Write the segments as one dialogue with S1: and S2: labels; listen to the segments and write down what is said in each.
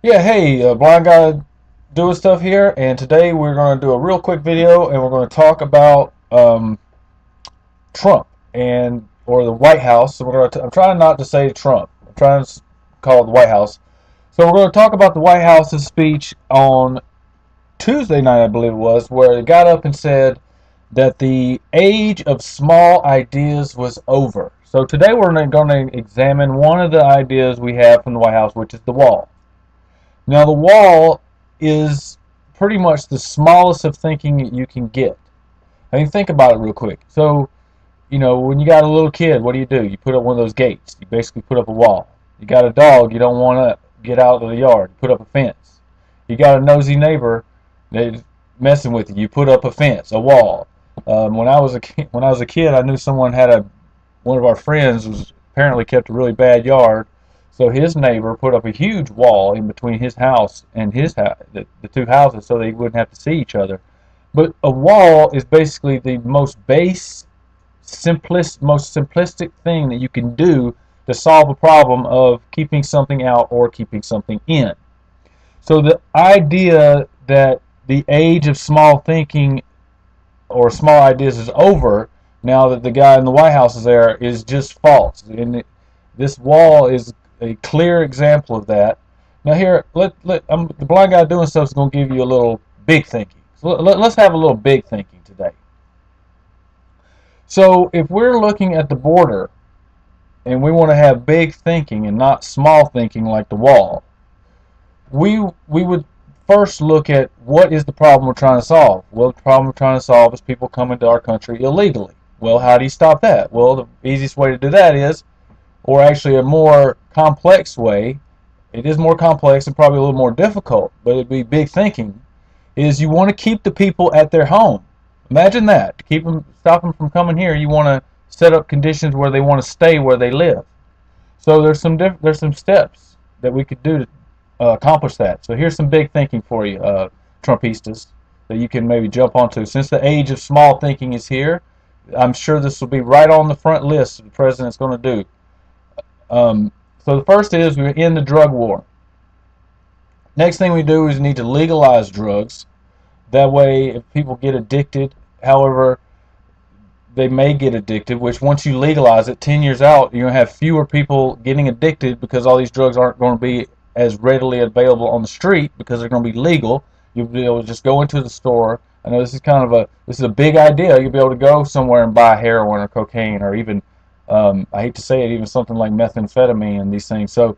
S1: Yeah, hey, blind guy doing stuff here, and today we're going to do a real quick video, and we're going to talk about Trump and or the White House. So we're going to. I'm trying not to say Trump. I'm trying to call it the White House. So we're going to talk about the White House's speech on Tuesday night, I believe it was, where it got up and said that the age of small ideas was over. So today we're going to examine one of the ideas we have from the White House, which is the wall. Now, the wall is pretty much the smallest of thinking that you can get. I mean, think about it real quick. So, when you got a little kid, what do? You put up one of those gates. You basically put up a wall. You got a dog, you don't want to get out of the yard. You put up a fence. You got a nosy neighbor that's messing with you. You put up a fence, a wall. When I was a kid, I knew someone had one of our friends was apparently kept a really bad yard, so his neighbor put up a huge wall in between his house and his house, the two houses, so they wouldn't have to see each other. But a wall is basically the most simplistic thing that you can do to solve a problem of keeping something out or keeping something in. So the idea that the age of small thinking or small ideas is over now that the guy in the White House is there is just false. And this wall is a clear example of that. Now here, the blind guy doing stuff is going to give you a little big thinking. So let's have a little big thinking today. So if we're looking at the border and we want to have big thinking and not small thinking like the wall, we would first look at what is the problem we're trying to solve. Well, the problem we're trying to solve is people coming to our country illegally. Well, how do you stop that? Well, the easiest way to do that is, or actually a more complex way, it is more complex and probably a little more difficult, but it'd be big thinking, is you want to keep the people at their home. Imagine that. To stop them from coming here, you want to set up conditions where they want to stay where they live. So there's some steps that we could do to accomplish that. So here's some big thinking for you, Trumpistas, that you can maybe jump onto. Since the age of small thinking is here, I'm sure this will be right on the front list the president's going to do. So the first is we end the drug war. Next thing we do is we need to legalize drugs. That way, if people get addicted, however, they may get addicted, which once you legalize it, 10 years out, you're going to have fewer people getting addicted because all these drugs aren't going to be as readily available on the street because they're going to be legal. You'll be able to just go into the store. I know this is a big idea. You'll be able to go somewhere and buy heroin or cocaine or even, I hate to say it, even something like methamphetamine and these things. So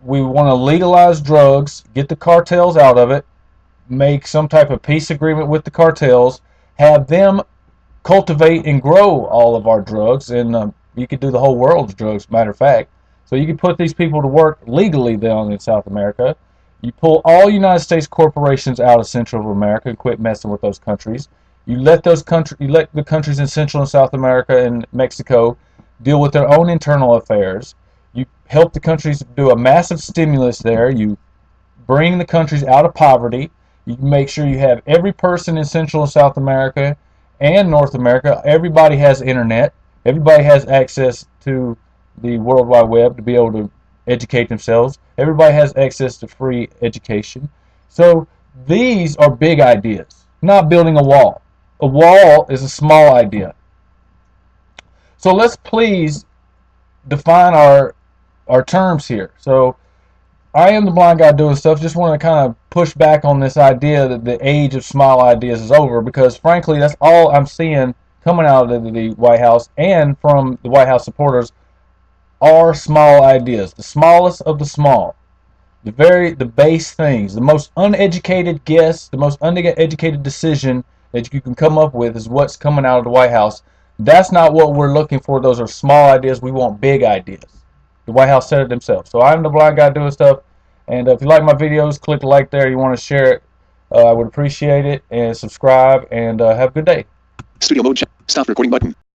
S1: we want to legalize drugs, get the cartels out of it, make some type of peace agreement with the cartels, have them cultivate and grow all of our drugs, and you could do the whole world's drugs, matter of fact. So you could put these people to work legally down in South America. You pull all United States corporations out of Central America and quit messing with those countries. You let the countries in Central and South America and Mexico deal with their own internal affairs. You help the countries do a massive stimulus there. You bring the countries out of poverty. You make sure you have every person in Central and South America and North America, everybody has internet. Everybody has access to the World Wide Web to be able to educate themselves. Everybody has access to free education. So these are big ideas, not building a wall. A wall is a small idea. So let's please define our terms here. So I am the blind guy doing stuff. Just want to kind of push back on this idea that the age of small ideas is over, because frankly, that's all I'm seeing coming out of the White House and from the White House supporters are small ideas, the smallest of the small, the base things, the most uneducated guess, the most uneducated decision that you can come up with is what's coming out of the White House. That's not what we're looking for. Those are small ideas. We want big ideas. The White House said it themselves. So I'm the blind guy doing stuff. And if you like my videos, click like there. You want to share it, I would appreciate it. And subscribe. And have a good day.
S2: Studio mode. Stop recording button.